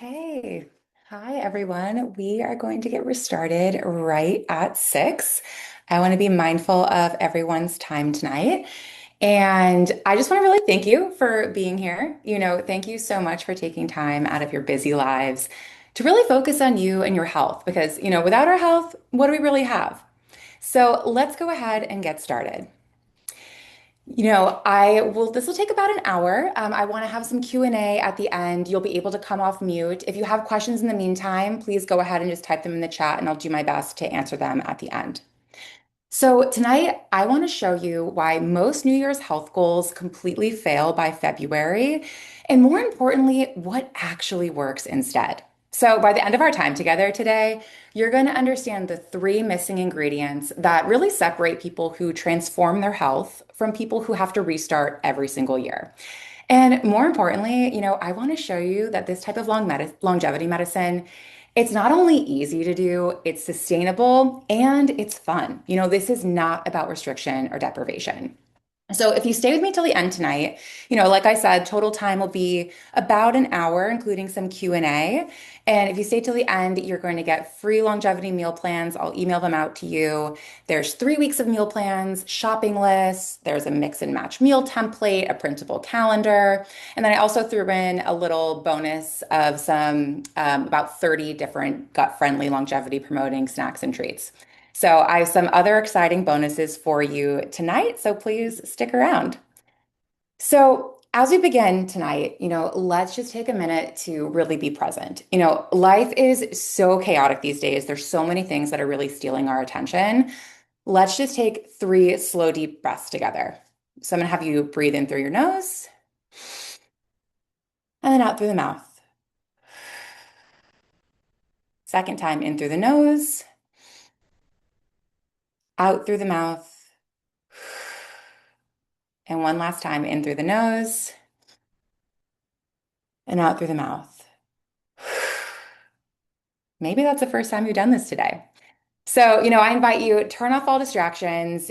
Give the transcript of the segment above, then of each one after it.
Okay. Hi, everyone. We are going to get started right at 6. I want to be mindful of everyone's time tonight. And I just want to really thank you for being here. Thank you so much for taking time out of your busy lives to really focus on you and your health because, without our health, what do we really have? So let's go ahead and get started. This will take about an hour. I want to have some Q&A at the end. You'll be able to come off mute. If you have questions in the meantime, please go ahead and just type them in the chat and I'll do my best to answer them at the end. So tonight, I want to show you why most New Year's health goals completely fail by February, and more importantly, what actually works instead. So by the end of our time together today, you're going to understand the three missing ingredients that really separate people who transform their health from people who have to restart every single year. And more importantly, I want to show you that this type of longevity medicine, it's not only easy to do, it's sustainable and it's fun. This is not about restriction or deprivation. So if you stay with me till the end tonight, like I said, total time will be about an hour, including some Q&A. And if you stay till the end, you're going to get free longevity meal plans. I'll email them out to you. There's 3 weeks of meal plans, shopping lists. There's a mix and match meal template, a printable calendar. And then I also threw in a little bonus of some about 30 different gut-friendly longevity promoting snacks and treats. So I have some other exciting bonuses for you tonight, so please stick around. So as we begin tonight, let's just take a minute to really be present. Life is so chaotic these days. There's so many things that are really stealing our attention. Let's just take 3 slow, deep breaths together. So I'm gonna have you breathe in through your nose and then out through the mouth. Second time in through the nose, out through the mouth. And one last time in through the nose and out through the mouth. Maybe that's the first time you've done this today. So, I invite you, turn off all distractions,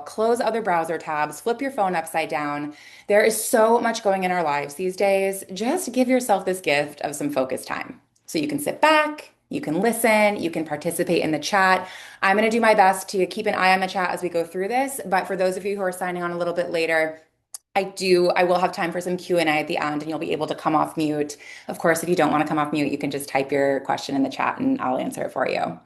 close other browser tabs, flip your phone upside down. There is so much going in our lives these days. Just give yourself this gift of some focus time. So you can sit back, you can listen, you can participate in the chat. I'm going to do my best to keep an eye on the chat as we go through this. But for those of you who are signing on a little bit later, I will have time for some Q&A at the end and you'll be able to come off mute. Of course, if you don't want to come off mute, you can just type your question in the chat and I'll answer it for you.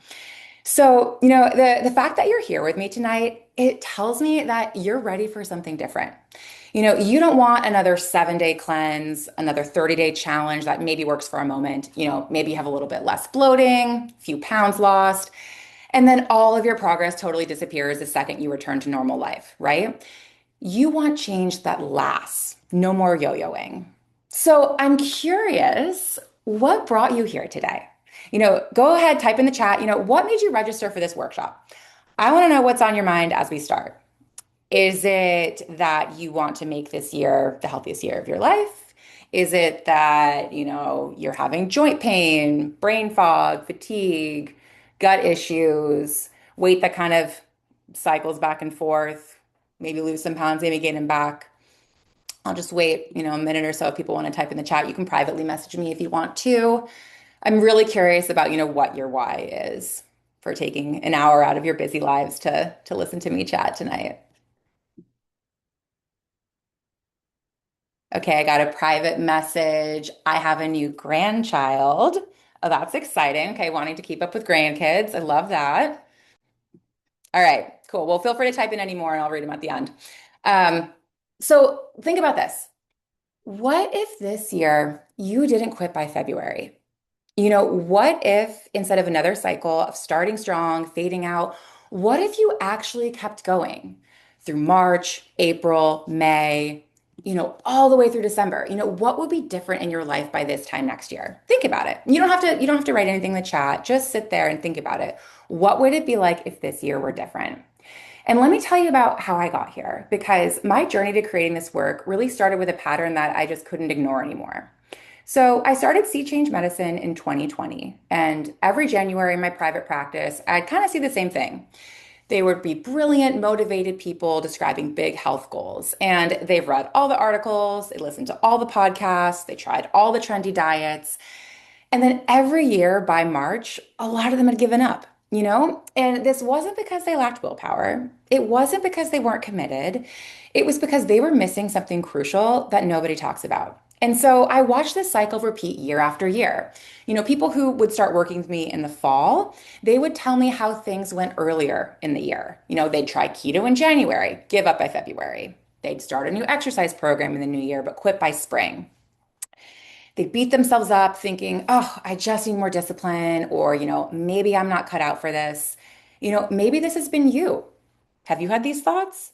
So, the fact that you're here with me tonight, it tells me that you're ready for something different. You don't want another 7-day cleanse, another 30-day challenge that maybe works for a moment. Maybe you have a little bit less bloating, a few pounds lost, and then all of your progress totally disappears the second you return to normal life, right? You want change that lasts, no more yo-yoing. So I'm curious, what brought you here today? Go ahead, type in the chat, what made you register for this workshop? I want to know what's on your mind as we start. Is it that you want to make this year the healthiest year of your life? Is it that, you're having joint pain, brain fog, fatigue, gut issues, weight that kind of cycles back and forth, maybe lose some pounds, maybe gain them back? I'll just wait, a minute or so if people want to type in the chat. You can privately message me if you want to. I'm really curious about, what your why is for taking an hour out of your busy lives to listen to me chat tonight. Okay, I got a private message. I have a new grandchild. Oh, that's exciting. Okay, wanting to keep up with grandkids. I love that. All right, cool. Well, feel free to type in any more and I'll read them at the end. Um, so think about this. What if this year you didn't quit by February? What if instead of another cycle of starting strong, fading out, what if you actually kept going through March, April, May, all the way through December? What would be different in your life by this time next year? Think about it. You don't have to write anything in the chat. Just sit there and think about it. What would it be like if this year were different? And let me tell you about how I got here, because my journey to creating this work really started with a pattern that I just couldn't ignore anymore. So I started Sea Change Medicine in 2020, and every January in my private practice, I'd kind of see the same thing. They would be brilliant, motivated people describing big health goals. And they've read all the articles, they listened to all the podcasts, they tried all the trendy diets. And then every year by March, a lot of them had given up, you know? And this wasn't because they lacked willpower. It wasn't because they weren't committed. It was because they were missing something crucial that nobody talks about. And so I watched this cycle repeat year after year. You know, people who would start working with me in the fall, they would tell me how things went earlier in the year. You know, they'd try keto in January, give up by February. They'd start a new exercise program in the new year, but quit by spring. They beat themselves up thinking, oh, I just need more discipline, or, maybe I'm not cut out for this. Maybe this has been you. Have you had these thoughts?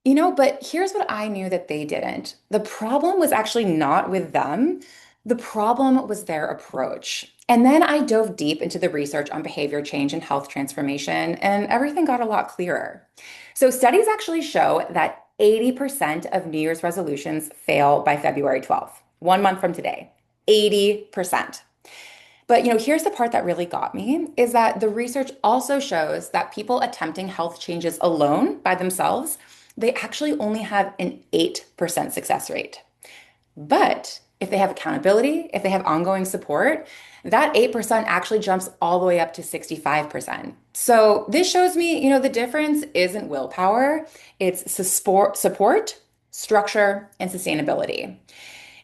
But here's what I knew that they didn't. The problem was actually not with them. The problem was their approach. And then I dove deep into the research on behavior change and health transformation, and everything got a lot clearer. So studies actually show that 80% of New Year's resolutions fail by February 12th, 1 month from today. 80%. But here's the part that really got me is that the research also shows that people attempting health changes alone by themselves, they actually only have an 8% success rate. But if they have accountability, if they have ongoing support, that 8% actually jumps all the way up to 65%. So this shows me, the difference isn't willpower, it's support, structure, and sustainability.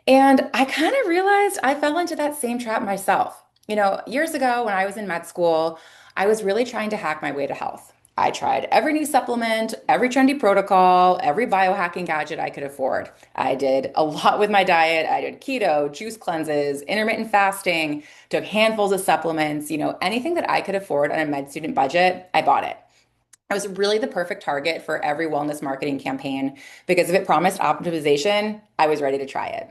And I kind of realized I fell into that same trap myself. Years ago when I was in med school, I was really trying to hack my way to health. I tried every new supplement, every trendy protocol, every biohacking gadget I could afford. I did a lot with my diet. I did keto, juice cleanses, intermittent fasting, took handfuls of supplements, anything that I could afford on a med student budget, I bought it. I was really the perfect target for every wellness marketing campaign because if it promised optimization, I was ready to try it.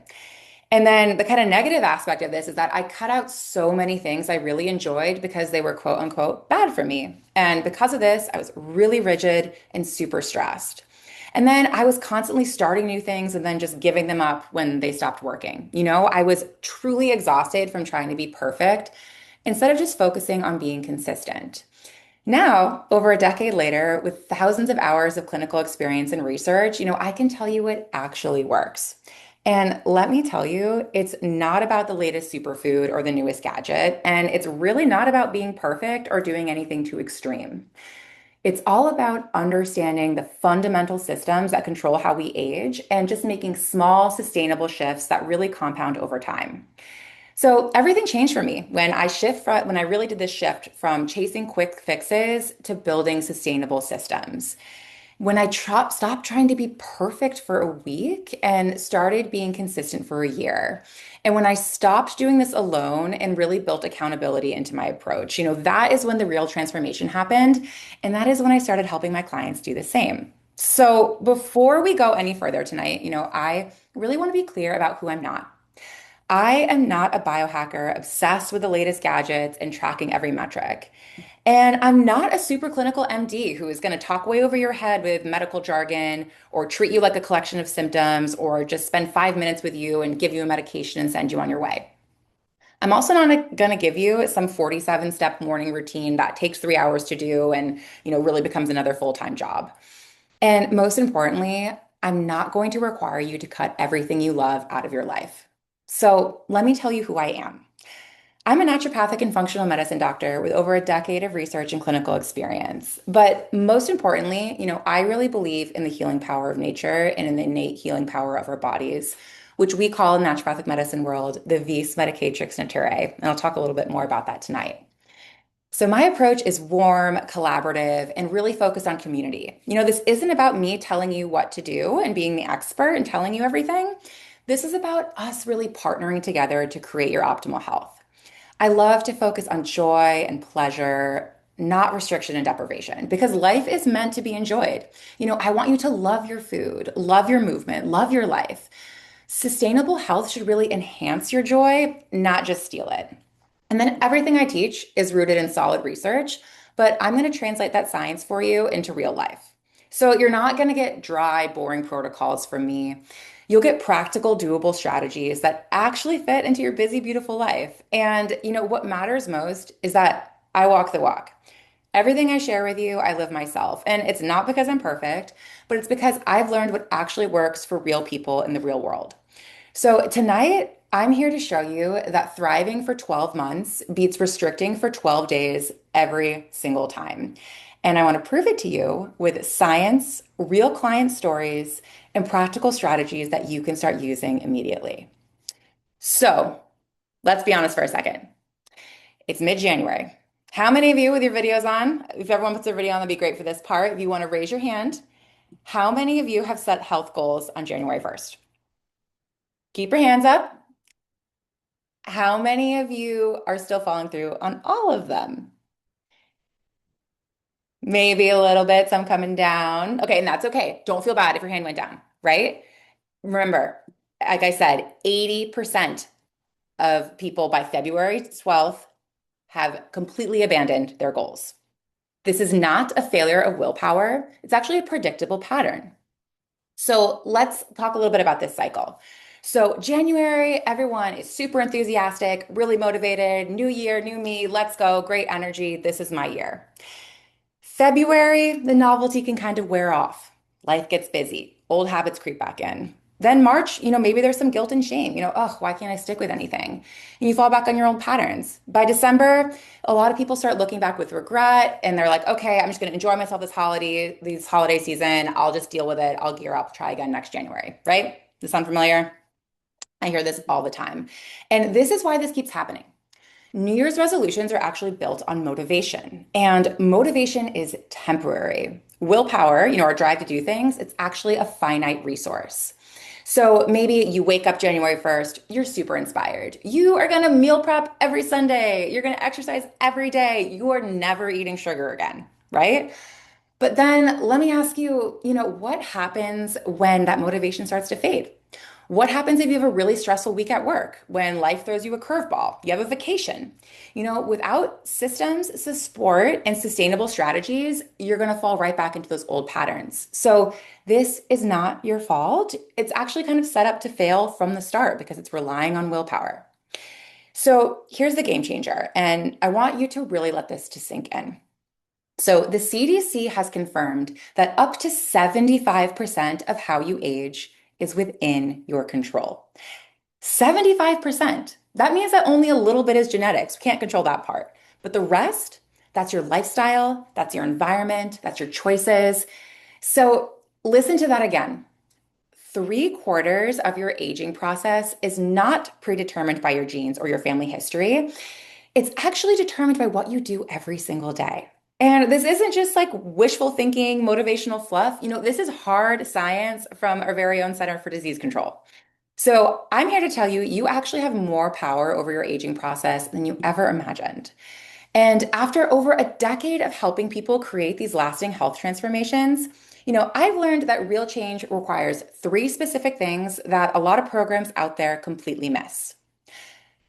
And then the kind of negative aspect of this is that I cut out so many things I really enjoyed because they were quote unquote bad for me. And because of this, I was really rigid and super stressed. And then I was constantly starting new things and then just giving them up when they stopped working. I was truly exhausted from trying to be perfect instead of just focusing on being consistent. Now, over a decade later, with thousands of hours of clinical experience and research, I can tell you it actually works. And let me tell you, it's not about the latest superfood or the newest gadget, and it's really not about being perfect or doing anything too extreme. It's all about understanding the fundamental systems that control how we age and just making small, sustainable shifts that really compound over time. So everything changed for me when I really did this shift from chasing quick fixes to building sustainable systems. When stopped trying to be perfect for a week and started being consistent for a year. And when I stopped doing this alone and really built accountability into my approach, that is when the real transformation happened. And that is when I started helping my clients do the same. So before we go any further tonight, I really want to be clear about who I'm not. I am not a biohacker obsessed with the latest gadgets and tracking every metric. And I'm not a super clinical MD who is going to talk way over your head with medical jargon or treat you like a collection of symptoms or just spend 5 minutes with you and give you a medication and send you on your way. I'm also not going to give you some 47-step morning routine that takes 3 hours to do and, really becomes another full-time job. And most importantly, I'm not going to require you to cut everything you love out of your life. So let me tell you who I am. I'm a naturopathic and functional medicine doctor with over a decade of research and clinical experience. But most importantly, I really believe in the healing power of nature and in the innate healing power of our bodies, which we call in naturopathic medicine world the vis medicatrix naturae. And I'll talk a little bit more about that tonight. So my approach is warm, collaborative, and really focused on community. This isn't about me telling you what to do and being the expert and telling you everything. This is about us really partnering together to create your optimal health. I love to focus on joy and pleasure, not restriction and deprivation, because life is meant to be enjoyed. I want you to love your food, love your movement, love your life. Sustainable health should really enhance your joy, not just steal it. And then everything I teach is rooted in solid research, but I'm going to translate that science for you into real life. So you're not going to get dry, boring protocols from me. You'll get practical, doable strategies that actually fit into your busy, beautiful life. And what matters most is that I walk the walk. Everything I share with you, I live myself. And it's not because I'm perfect, but it's because I've learned what actually works for real people in the real world. So tonight, I'm here to show you that thriving for 12 months beats restricting for 12 days every single time. And I want to prove it to you with science, real client stories, and practical strategies that you can start using immediately. So let's be honest for a second. It's mid-January. How many of you with your videos on? If everyone puts their video on, that'd be great for this part. If you want to raise your hand, how many of you have set health goals on January 1st? Keep your hands up. How many of you are still following through on all of them? Maybe a little bit, some coming down. Okay, and that's okay. Don't feel bad if your hand went down, right? Remember, like I said, 80% of people by February 12th have completely abandoned their goals. This is not a failure of willpower. It's actually a predictable pattern. So let's talk a little bit about this cycle. So, January, everyone is super enthusiastic, really motivated. New year, new me, let's go, great energy. This is my year. February, the novelty can kind of wear off. Life gets busy, old habits creep back in. Then March, maybe there's some guilt and shame. Oh, why can't I stick with anything? And you fall back on your old patterns. By December, a lot of people start looking back with regret and they're like, okay, I'm just going to enjoy myself this holiday season. I'll just deal with it. I'll gear up, try again next January, right? Does this sound familiar? I hear this all the time. And this is why this keeps happening. New Year's resolutions are actually built on motivation, and motivation is temporary. Willpower, our drive to do things, it's actually a finite resource. So maybe you wake up January 1st, you're super inspired. You are going to meal prep every Sunday. You're going to exercise every day. You are never eating sugar again, right? But then let me ask you, what happens when that motivation starts to fade? What happens if you have a really stressful week at work, when life throws you a curveball? You have a vacation. Without systems, support, and sustainable strategies, you're going to fall right back into those old patterns. So this is not your fault. It's actually kind of set up to fail from the start because it's relying on willpower. So here's the game changer, and I want you to really let this to sink in. So the CDC has confirmed that up to 75% of how you age is within your control. 75%. That means that only a little bit is genetics. We can't control that part. But the rest, that's your lifestyle, that's your environment, that's your choices. So listen to that again. 3/4 of your aging process is not predetermined by your genes or your family history. It's actually determined by what you do every single day. And this isn't just like wishful thinking, motivational fluff. This is hard science from our very own Center for Disease Control. So I'm here to tell you, you actually have more power over your aging process than you ever imagined. And after over a decade of helping people create these lasting health transformations, I've learned that real change requires three specific things that a lot of programs out there completely miss.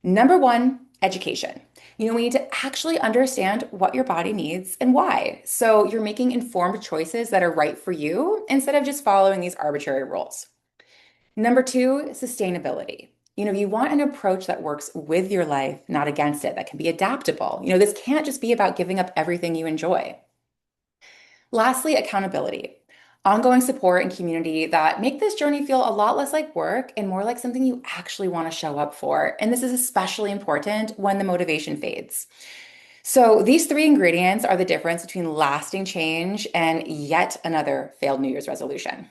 Number one, education. We need to actually understand what your body needs and why. So you're making informed choices that are right for you instead of just following these arbitrary rules. Number two, sustainability. You want an approach that works with your life, not against it, that can be adaptable. This can't just be about giving up everything you enjoy. Lastly, accountability. Ongoing support and community that make this journey feel a lot less like work and more like something you actually want to show up for. And this is especially important when the motivation fades. So these three ingredients are the difference between lasting change and yet another failed New Year's resolution.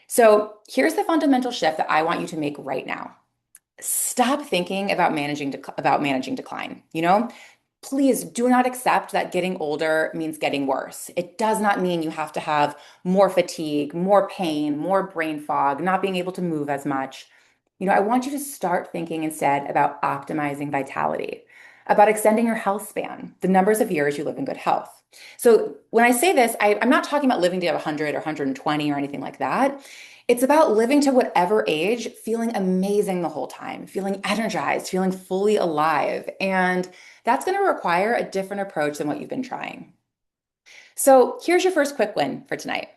So here's the fundamental shift that I want you to make right now. Stop thinking about managing decline. Please do not accept that getting older means getting worse. It does not mean you have to have more fatigue, more pain, more brain fog, not being able to move as much. I want you to start thinking instead about optimizing vitality, about extending your health span, the numbers of years you live in good health. So when I say this, I'm not talking about living to 100 or 120 or anything like that. It's about living to whatever age, feeling amazing the whole time, feeling energized, feeling fully alive. And that's going to require a different approach than what you've been trying. So here's your first quick win for tonight.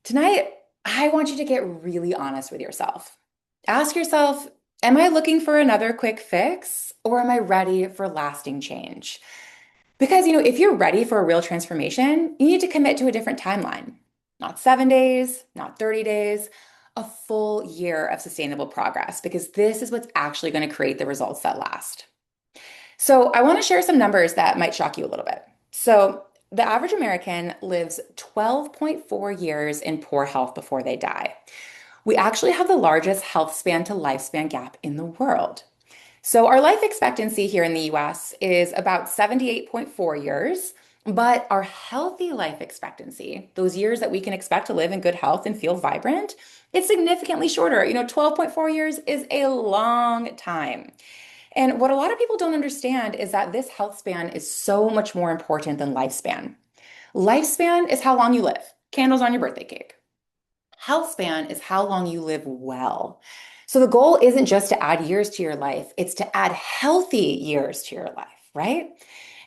Tonight, I want you to get really honest with yourself. Ask yourself, am I looking for another quick fix or am I ready for lasting change? Because, if you're ready for a real transformation, you need to commit to a different timeline. Not 7 days, not 30 days, a full year of sustainable progress because this is what's actually going to create the results that last. So, I want to share some numbers that might shock you a little bit. So, the average American lives 12.4 years in poor health before they die. We actually have the largest health span to lifespan gap in the world. So, our life expectancy here in the US is about 78.4 years, but our healthy life expectancy, those years that we can expect to live in good health and feel vibrant, it's significantly shorter. 12.4 years is a long time. And what a lot of people don't understand is that this health span is so much more important than lifespan. Lifespan is how long you live, candles on your birthday cake. Health span is how long you live well. So the goal isn't just to add years to your life, it's to add healthy years to your life, right?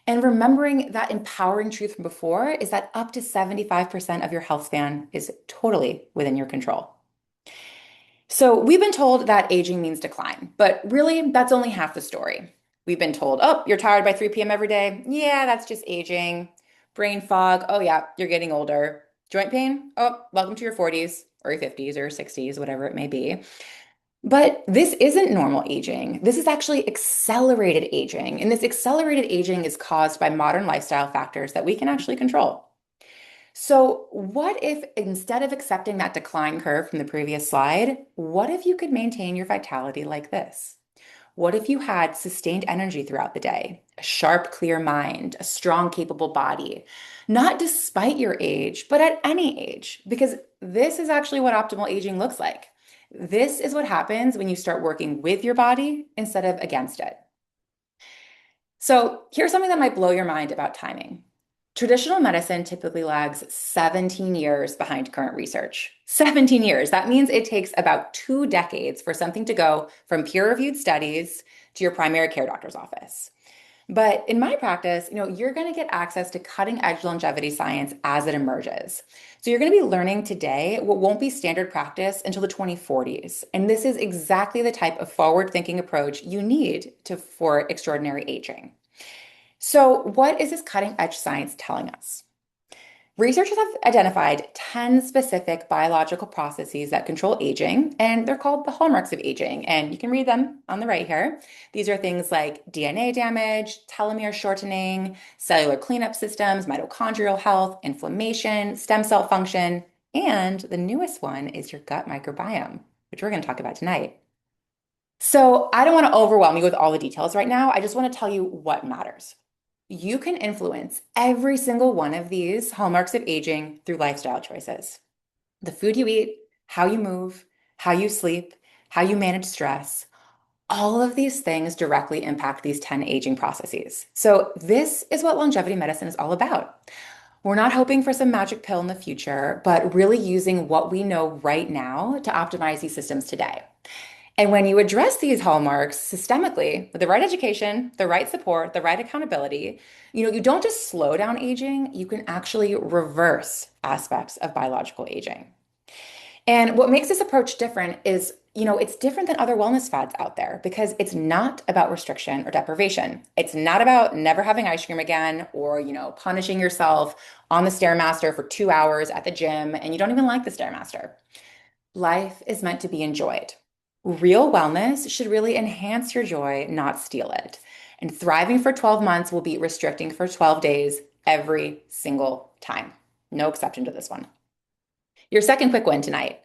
And remembering that empowering truth from before is that up to 75% of your health span is totally within your control. So we've been told that aging means decline, but really that's only half the story. We've been told, oh, you're tired by 3 p.m. every day. Yeah, that's just aging. Brain fog. Oh, yeah, you're getting older. Joint pain. Oh, welcome to your 40s or your 50s or 60s, whatever it may be. But this isn't normal aging. This is actually accelerated aging. And this accelerated aging is caused by modern lifestyle factors that we can actually control. So, what if instead of accepting that decline curve from the previous slide, what if you could maintain your vitality like this? What if you had sustained energy throughout the day, a sharp, clear mind, a strong, capable body, not despite your age, but at any age? Because this is actually what optimal aging looks like. This is what happens when you start working with your body instead of against it. So, here's something that might blow your mind about timing. Traditional medicine typically lags 17 years behind current research. 17 years. That means it takes about 2 decades for something to go from peer-reviewed studies to your primary care doctor's office. But in my practice, you're going to get access to cutting-edge longevity science as it emerges. So you're going to be learning today what won't be standard practice until the 2040s. And this is exactly the type of forward-thinking approach you need for extraordinary aging. So, what is this cutting edge science telling us? Researchers have identified 10 specific biological processes that control aging, and they're called the hallmarks of aging. And you can read them on the right here. These are things like DNA damage, telomere shortening, cellular cleanup systems, mitochondrial health, inflammation, stem cell function, and the newest one is your gut microbiome, which we're going to talk about tonight. So, I don't want to overwhelm you with all the details right now. I just want to tell you what matters. You can influence every single one of these hallmarks of aging through lifestyle choices. The food you eat, how you move, how you sleep, how you manage stress, all of these things directly impact these 10 aging processes. So, this is what longevity medicine is all about. We're not hoping for some magic pill in the future, but really using what we know right now to optimize these systems today. And when you address these hallmarks systemically with the right education, the right support, the right accountability, you don't just slow down aging, you can actually reverse aspects of biological aging. And what makes this approach different is, it's different than other wellness fads out there because it's not about restriction or deprivation. It's not about never having ice cream again or, punishing yourself on the Stairmaster for 2 hours at the gym and you don't even like the Stairmaster. Life is meant to be enjoyed. Real wellness should really enhance your joy, not steal it. And thriving for 12 months will be restricting for 12 days every single time. No exception to this one. Your second quick win tonight.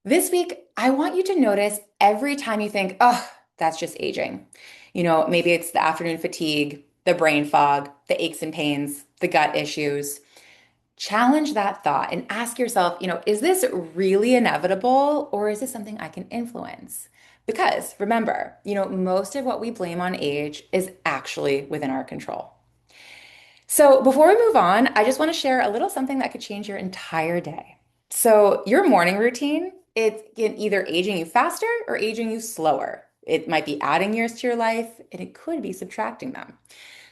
This week, I want you to notice every time you think, oh, that's just aging. Maybe it's the afternoon fatigue, the brain fog, the aches and pains, the gut issues. Challenge that thought and ask yourself, is this really inevitable or is this something I can influence? Because remember, most of what we blame on age is actually within our control. So before we move on, I just want to share a little something that could change your entire day. So your morning routine, it can either aging you faster or aging you slower. It might be adding years to your life and it could be subtracting them.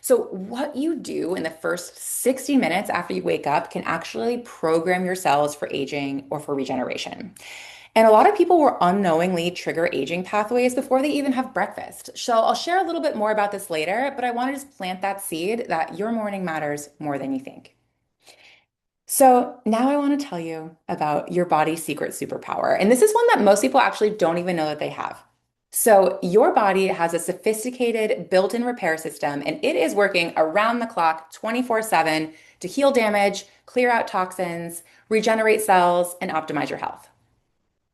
So, what you do in the first 60 minutes after you wake up can actually program your cells for aging or for regeneration. And a lot of people will unknowingly trigger aging pathways before they even have breakfast. So, I'll share a little bit more about this later, but I want to just plant that seed that your morning matters more than you think. So now I want to tell you about your body's secret superpower. And this is one that most people actually don't even know that they have. So your body has a sophisticated built-in repair system, and it is working around the clock 24/7 to heal damage, clear out toxins, regenerate cells, and optimize your health.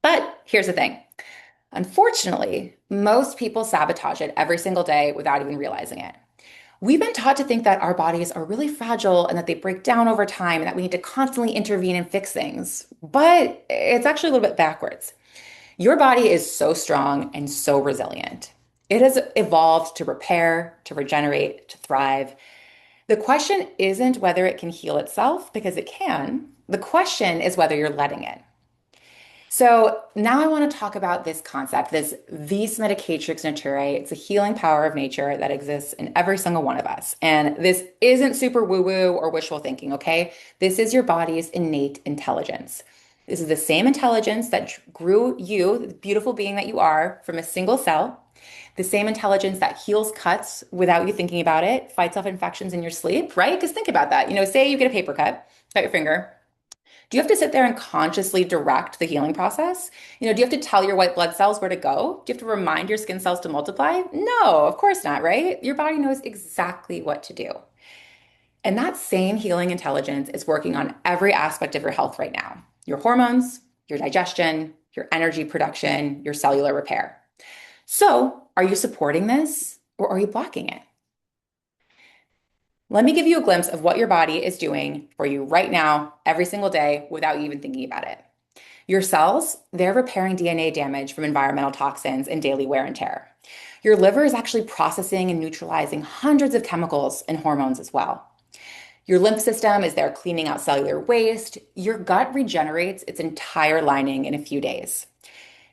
But here's the thing. Unfortunately, most people sabotage it every single day without even realizing it. We've been taught to think that our bodies are really fragile and that they break down over time and that we need to constantly intervene and fix things. But it's actually a little bit backwards. Your body is so strong and so resilient. It has evolved to repair, to regenerate, to thrive. The question isn't whether it can heal itself, because it can. The question is whether you're letting it. So now I want to talk about this concept, this vis medicatrix naturae. It's a healing power of nature that exists in every single one of us. And this isn't super woo-woo or wishful thinking, okay? This is your body's innate intelligence. This is the same intelligence that grew you, the beautiful being that you are, from a single cell. The same intelligence that heals cuts without you thinking about it, fights off infections in your sleep, right? Because think about that. Say you get a paper cut your finger. Do you have to sit there and consciously direct the healing process? Do you have to tell your white blood cells where to go? Do you have to remind your skin cells to multiply? No, of course not, right? Your body knows exactly what to do. And that same healing intelligence is working on every aspect of your health right now: your hormones, your digestion, your energy production, your cellular repair. So, are you supporting this or are you blocking it? Let me give you a glimpse of what your body is doing for you right now, every single day, without you even thinking about it. Your cells, they're repairing DNA damage from environmental toxins and daily wear and tear. Your liver is actually processing and neutralizing hundreds of chemicals and hormones as well. Your lymph system is there cleaning out cellular waste. Your gut regenerates its entire lining in a few days.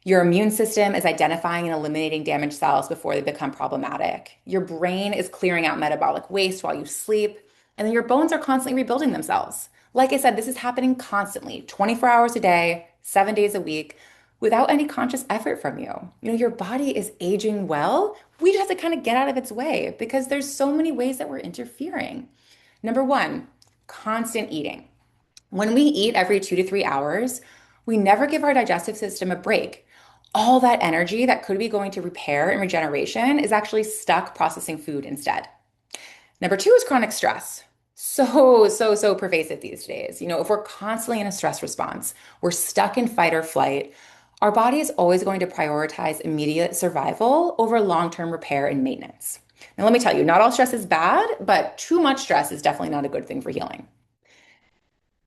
Your immune system is identifying and eliminating damaged cells before they become problematic. Your brain is clearing out metabolic waste while you sleep. And then your bones are constantly rebuilding themselves. Like I said, this is happening constantly, 24 hours a day, 7 days a week, without any conscious effort from you. Your body is aging well. We just have to kind of get out of its way because there's so many ways that we're interfering. Number one, constant eating. When we eat every 2 to 3 hours, we never give our digestive system a break. All that energy that could be going to repair and regeneration is actually stuck processing food instead. Number two is chronic stress. So pervasive these days. If we're constantly in a stress response, we're stuck in fight or flight, our body is always going to prioritize immediate survival over long-term repair and maintenance. Now, let me tell you, not all stress is bad, but too much stress is definitely not a good thing for healing.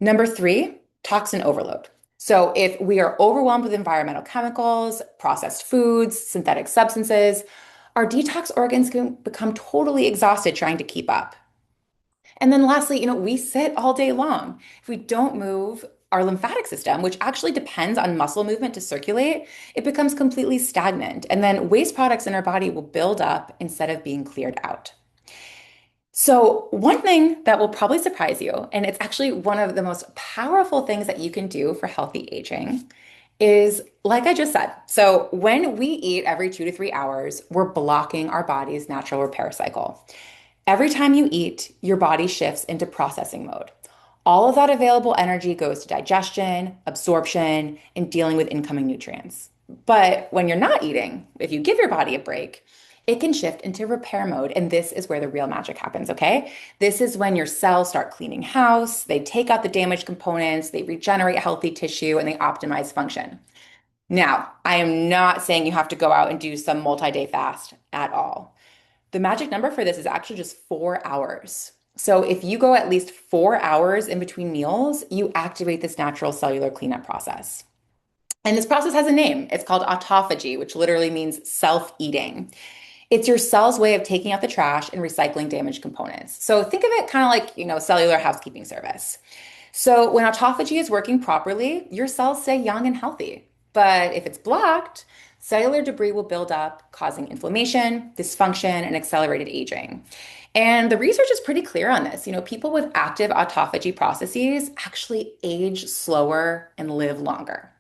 Number three, toxin overload. So if we are overwhelmed with environmental chemicals, processed foods, synthetic substances, our detox organs can become totally exhausted trying to keep up. And then lastly, we sit all day long. If we don't move our lymphatic system, which actually depends on muscle movement to circulate, it becomes completely stagnant. And then waste products in our body will build up instead of being cleared out. So, one thing that will probably surprise you, and it's actually one of the most powerful things that you can do for healthy aging, is like I just said. So, when we eat every 2 to 3 hours, we're blocking our body's natural repair cycle. Every time you eat, your body shifts into processing mode. All of that available energy goes to digestion, absorption, and dealing with incoming nutrients. But when you're not eating, if you give your body a break, it can shift into repair mode. And this is where the real magic happens, okay? This is when your cells start cleaning house, they take out the damaged components, they regenerate healthy tissue, and they optimize function. Now, I am not saying you have to go out and do some multi-day fast at all. The magic number for this is actually just 4 hours. So if you go at least 4 hours in between meals, you activate this natural cellular cleanup process. And this process has a name. It's called autophagy, which literally means self-eating. It's your cell's way of taking out the trash and recycling damaged components. So think of it kind of like, cellular housekeeping service. So when autophagy is working properly, your cells stay young and healthy. But if it's blocked, cellular debris will build up, causing inflammation, dysfunction, and accelerated aging. And the research is pretty clear on this. People with active autophagy processes actually age slower and live longer.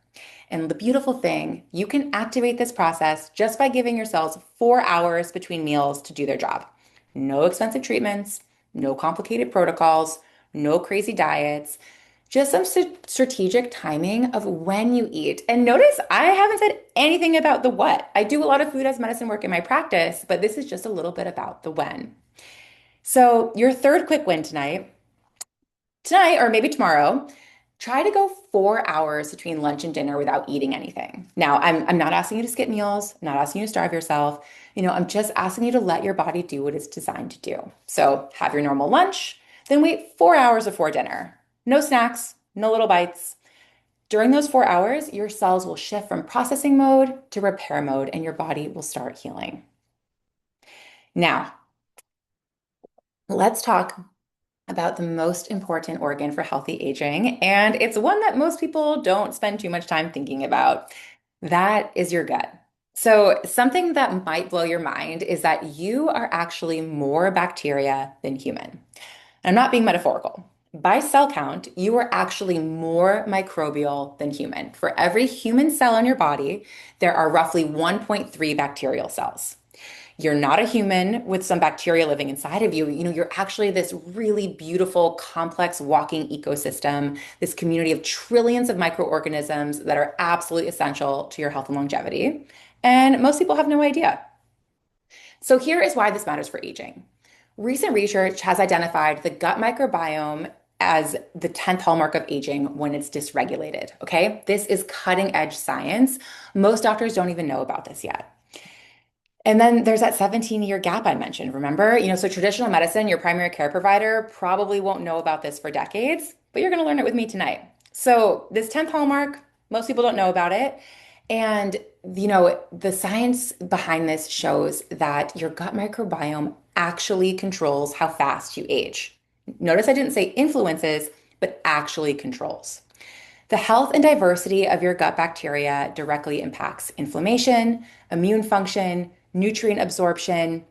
And the beautiful thing, you can activate this process just by giving your cells 4 hours between meals to do their job. No expensive treatments, no complicated protocols, no crazy diets, Just some strategic timing of when you eat. And notice I haven't said anything about the what. I do a lot of food as medicine work in my practice, but this is just a little bit about the when. So, your third quick win tonight or maybe tomorrow, try to go 4 hours between lunch and dinner without eating anything. Now, I'm not asking you to skip meals, I'm not asking you to starve yourself. I'm just asking you to let your body do what it's designed to do. So have your normal lunch, then wait 4 hours before dinner. No snacks, no little bites. During those 4 hours, your cells will shift from processing mode to repair mode, and your body will start healing. Now, let's talk about the most important organ for healthy aging, and it's one that most people don't spend too much time thinking about. That is your gut. So, something that might blow your mind is that you are actually more bacteria than human. I'm not being metaphorical. By cell count, you are actually more microbial than human. For every human cell in your body, there are roughly 1.3 bacterial cells. You're not a human with some bacteria living inside of you. You're actually this really beautiful, complex walking ecosystem, this community of trillions of microorganisms that are absolutely essential to your health and longevity. And most people have no idea. So here is why this matters for aging. Recent research has identified the gut microbiome as the 10th hallmark of aging when it's dysregulated. Okay. This is cutting edge science. Most doctors don't even know about this yet. And then there's that 17-year gap I mentioned, remember? So traditional medicine, your primary care provider probably won't know about this for decades, but you're going to learn it with me tonight. So, this 10th hallmark, most people don't know about it. And, the science behind this shows that your gut microbiome actually controls how fast you age. Notice I didn't say influences, but actually controls. The health and diversity of your gut bacteria directly impacts inflammation, immune function, nutrient absorption,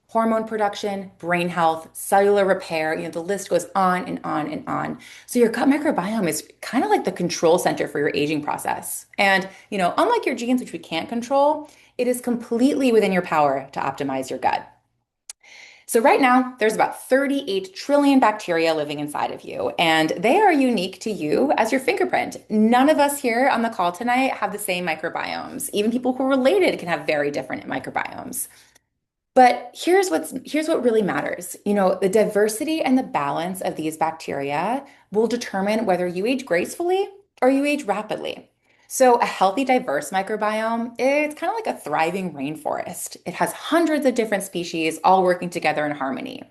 hormone production, brain health, cellular repair. The list goes on and on and on. So your gut microbiome is kind of like the control center for your aging process. And, unlike your genes, which we can't control, it is completely within your power to optimize your gut. So right now, there's about 38 trillion bacteria living inside of you, and they are unique to you as your fingerprint. None of us here on the call tonight have the same microbiomes. Even people who are related can have very different microbiomes. But here's what really matters. The diversity and the balance of these bacteria will determine whether you age gracefully or you age rapidly. So a healthy, diverse microbiome, it's kind of like a thriving rainforest. It has hundreds of different species all working together in harmony.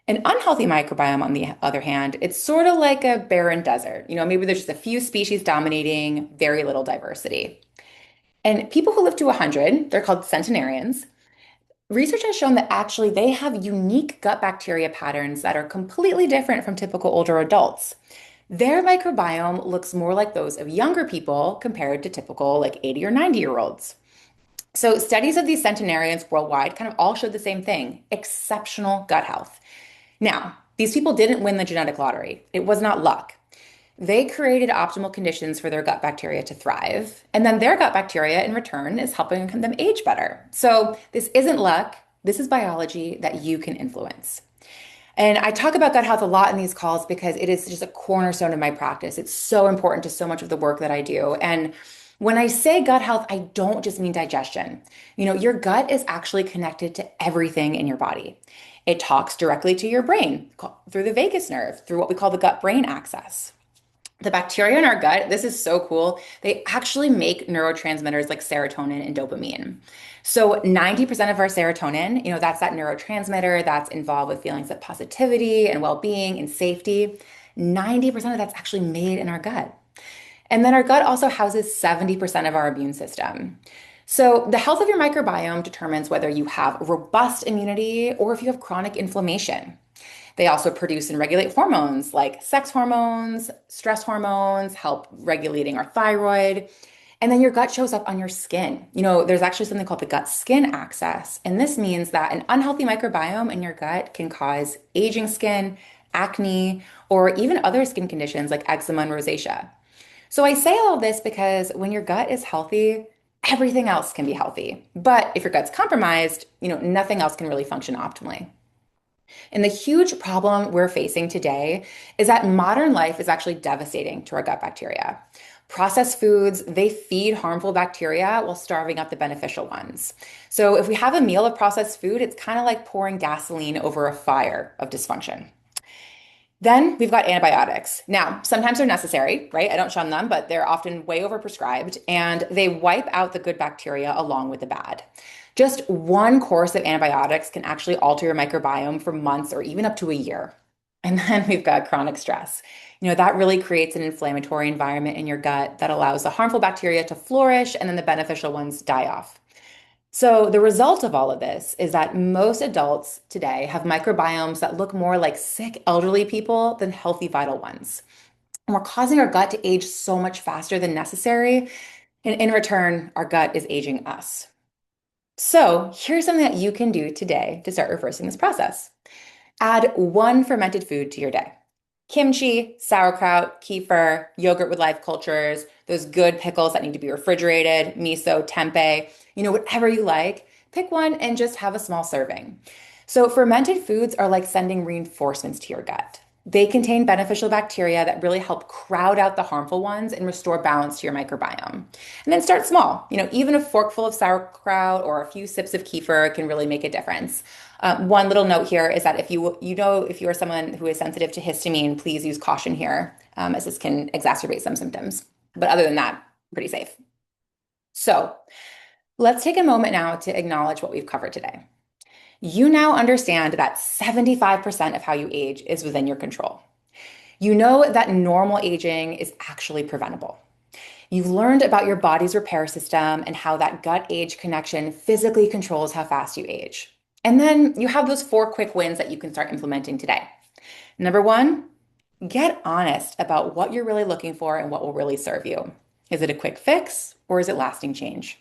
An unhealthy microbiome, on the other hand, it's sort of like a barren desert. Maybe there's just a few species dominating, very little diversity. And people who live to 100, they're called centenarians. Research has shown that actually they have unique gut bacteria patterns that are completely different from typical older adults. Their microbiome looks more like those of younger people compared to typical like 80 or 90-year-olds. So studies of these centenarians worldwide kind of all showed the same thing, exceptional gut health. Now, these people didn't win the genetic lottery. It was not luck. They created optimal conditions for their gut bacteria to thrive, and then their gut bacteria in return is helping them age better. So this isn't luck, this is biology that you can influence. And I talk about gut health a lot in these calls because it is just a cornerstone of my practice. It's so important to so much of the work that I do. And when I say gut health, I don't just mean digestion. Your gut is actually connected to everything in your body. It talks directly to your brain through the vagus nerve, through what we call the gut-brain axis. The bacteria in our gut, this is so cool. They actually make neurotransmitters like serotonin and dopamine. So 90% of our serotonin, that's that neurotransmitter that's involved with feelings of positivity and well-being and safety. 90% of that's actually made in our gut. And then our gut also houses 70% of our immune system. So the health of your microbiome determines whether you have robust immunity or if you have chronic inflammation. They also produce and regulate hormones like sex hormones, stress hormones, help regulating our thyroid. And then your gut shows up on your skin. There's actually something called the gut skin axis. And this means that an unhealthy microbiome in your gut can cause aging skin, acne, or even other skin conditions like eczema and rosacea. So I say all of this because when your gut is healthy, everything else can be healthy. But if your gut's compromised, nothing else can really function optimally. And the huge problem we're facing today is that modern life is actually devastating to our gut bacteria. Processed foods, they feed harmful bacteria while starving out the beneficial ones. So if we have a meal of processed food, it's kind of like pouring gasoline over a fire of dysfunction. Then we've got antibiotics. Now, sometimes they're necessary, right? I don't shun them, but they're often way overprescribed and they wipe out the good bacteria along with the bad. Just one course of antibiotics can actually alter your microbiome for months or even up to a year. And then we've got chronic stress. That really creates an inflammatory environment in your gut that allows the harmful bacteria to flourish and then the beneficial ones die off. So, the result of all of this is that most adults today have microbiomes that look more like sick elderly people than healthy, vital ones. And we're causing our gut to age so much faster than necessary. And in return, our gut is aging us. So, here's something that you can do today to start reversing this process. Add one fermented food to your day. Kimchi, sauerkraut, kefir, yogurt with live cultures, those good pickles that need to be refrigerated, miso, tempeh, whatever you like. Pick one and just have a small serving. So, fermented foods are like sending reinforcements to your gut. They contain beneficial bacteria that really help crowd out the harmful ones and restore balance to your microbiome. And then start small. Even a forkful of sauerkraut or a few sips of kefir can really make a difference. One little note here is that if you are someone who is sensitive to histamine, please use caution here, as this can exacerbate some symptoms. But other than that, pretty safe. So let's take a moment now to acknowledge what we've covered today. You now understand that 75% of how you age is within your control. You know that normal aging is actually preventable. You've learned about your body's repair system and how that gut age connection physically controls how fast you age. And then you have those 4 quick wins that you can start implementing today. Number one, get honest about what you're really looking for and what will really serve you. Is it a quick fix or is it lasting change?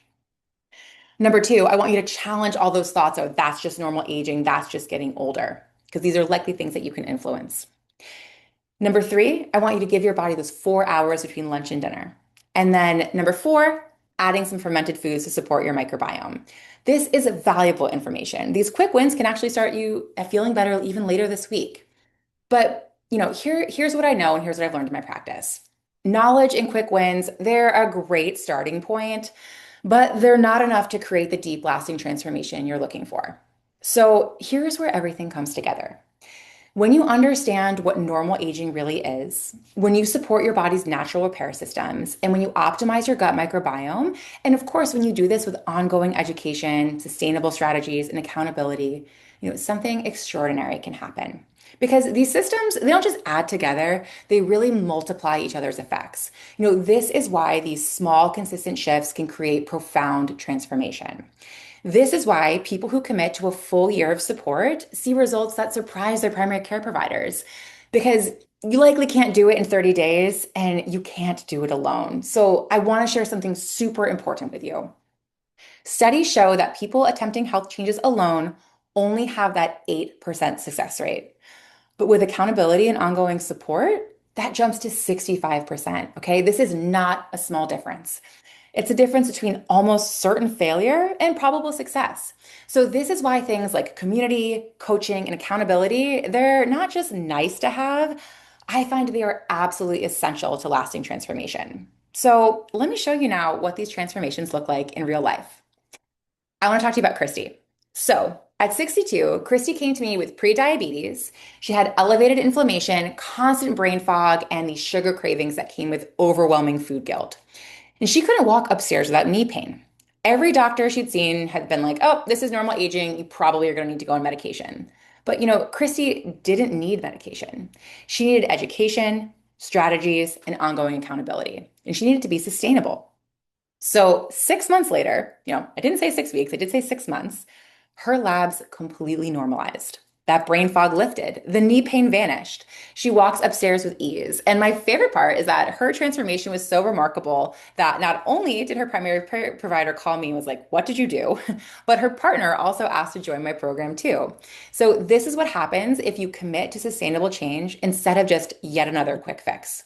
Number two, I want you to challenge all those thoughts of that's just normal aging, that's just getting older, because these are likely things that you can influence. Number three, I want you to give your body those 4 hours between lunch and dinner. And then number four, adding some fermented foods to support your microbiome. This is valuable information. These quick wins can actually start you at feeling better even later this week. But, here's what I know and here's what I've learned in my practice. Knowledge and quick wins, they're a great starting point, but they're not enough to create the deep, lasting transformation you're looking for. So here's where everything comes together. When you understand what normal aging really is, when you support your body's natural repair systems, and when you optimize your gut microbiome, and of course, when you do this with ongoing education, sustainable strategies, and accountability, something extraordinary can happen. Because these systems, they don't just add together, they really multiply each other's effects. This is why these small, consistent shifts can create profound transformation. This is why people who commit to a full year of support see results that surprise their primary care providers, because you likely can't do it in 30 days and you can't do it alone. So I want to share something super important with you. Studies show that people attempting health changes alone only have that 8% success rate. But with accountability and ongoing support, that jumps to 65%. Okay, this is not a small difference. It's a difference between almost certain failure and probable success. So this is why things like community, coaching, and accountability, they're not just nice to have. I find they are absolutely essential to lasting transformation. So let me show you now what these transformations look like in real life. I want to talk to you about Christy. So at 62, Christy came to me with pre-diabetes. She had elevated inflammation, constant brain fog, and these sugar cravings that came with overwhelming food guilt. And she couldn't walk upstairs without knee pain. Every doctor she'd seen had been like, oh, this is normal aging. You probably are going to need to go on medication. But Christy didn't need medication. She needed education, strategies, and ongoing accountability. And she needed to be sustainable. So 6 months later, I didn't say 6 weeks, I did say 6 months, her labs completely normalized. That brain fog lifted. The knee pain vanished. She walks upstairs with ease. And my favorite part is that her transformation was so remarkable that not only did her primary provider call me and was like, what did you do? But her partner also asked to join my program too. So this is what happens if you commit to sustainable change instead of just yet another quick fix.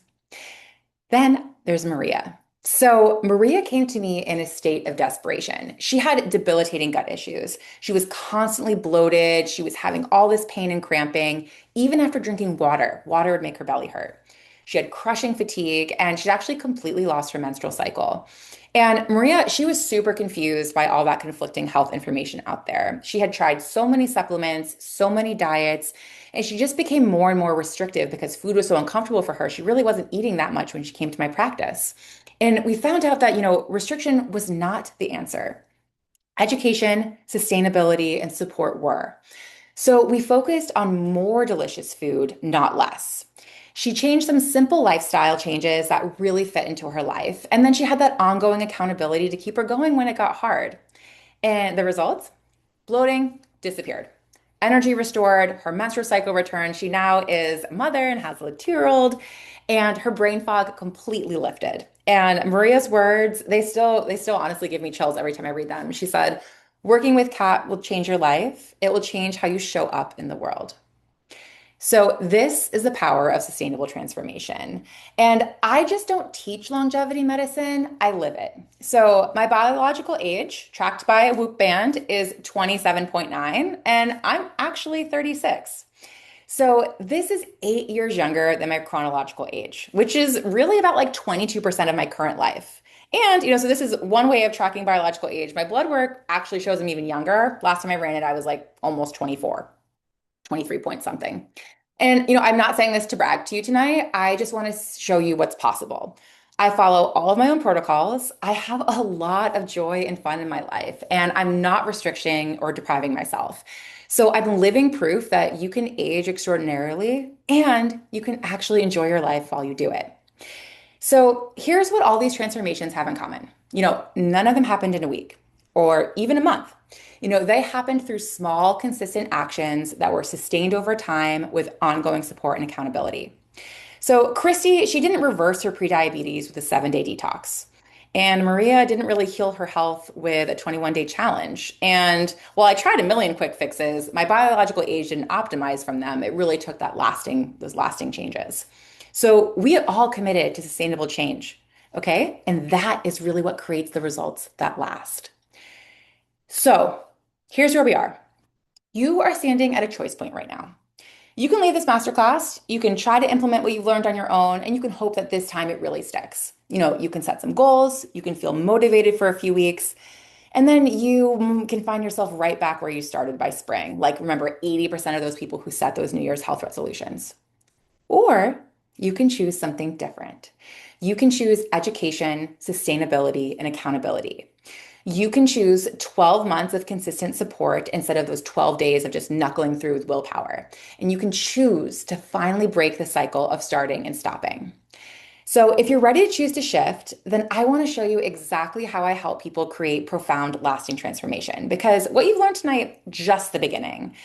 Then there's Maria. So, Maria came to me in a state of desperation. She had debilitating gut issues. She was constantly bloated. She was having all this pain and cramping. Even after drinking water, water would make her belly hurt. She had crushing fatigue, and she'd actually completely lost her menstrual cycle. And Maria, she was super confused by all that conflicting health information out there. She had tried so many supplements, so many diets, and she just became more and more restrictive because food was so uncomfortable for her. She really wasn't eating that much when she came to my practice. And we found out that, restriction was not the answer. Education, sustainability, and support were. So we focused on more delicious food, not less. She changed some simple lifestyle changes that really fit into her life. And then she had that ongoing accountability to keep her going when it got hard. And the results? Bloating disappeared. Energy restored, her menstrual cycle returned. She now is a mother and has a 2-year-old, and her brain fog completely lifted. And Maria's words, they still honestly give me chills every time I read them. She said, "Working with Kat will change your life. It will change how you show up in the world." So, this is the power of sustainable transformation. And I just don't teach longevity medicine, I live it. So, my biological age, tracked by a Whoop band, is 27.9, and I'm actually 36. So, this is 8 years younger than my chronological age, which is really about like 22% of my current life. And, so this is one way of tracking biological age. My blood work actually shows I'm even younger. Last time I ran it, I was like almost 24, 23 point something. And, I'm not saying this to brag to you tonight. I just want to show you what's possible. I follow all of my own protocols. I have a lot of joy and fun in my life, and I'm not restricting or depriving myself. So I'm living proof that you can age extraordinarily and you can actually enjoy your life while you do it. So here's what all these transformations have in common. None of them happened in a week or even a month. They happened through small, consistent actions that were sustained over time with ongoing support and accountability. So Christy, she didn't reverse her prediabetes with a 7-day detox. And Maria didn't really heal her health with a 21-day challenge. And while I tried a million quick fixes, my biological age didn't optimize from them. It really took those lasting changes. So we all committed to sustainable change, okay? And that is really what creates the results that last. So here's where we are. You are standing at a choice point right now. You can leave this masterclass, you can try to implement what you've learned on your own, and you can hope that this time it really sticks. You can set some goals, you can feel motivated for a few weeks, and then you can find yourself right back where you started by spring. Like, remember, 80% of those people who set those New Year's health resolutions. Or you can choose something different. You can choose education, sustainability, and accountability. You can choose 12 months of consistent support instead of those 12 days of just knuckling through with willpower. And you can choose to finally break the cycle of starting and stopping. So, if you're ready to choose to shift, then I want to show you exactly how I help people create profound, lasting transformation. Because what you've learned tonight, just the beginning.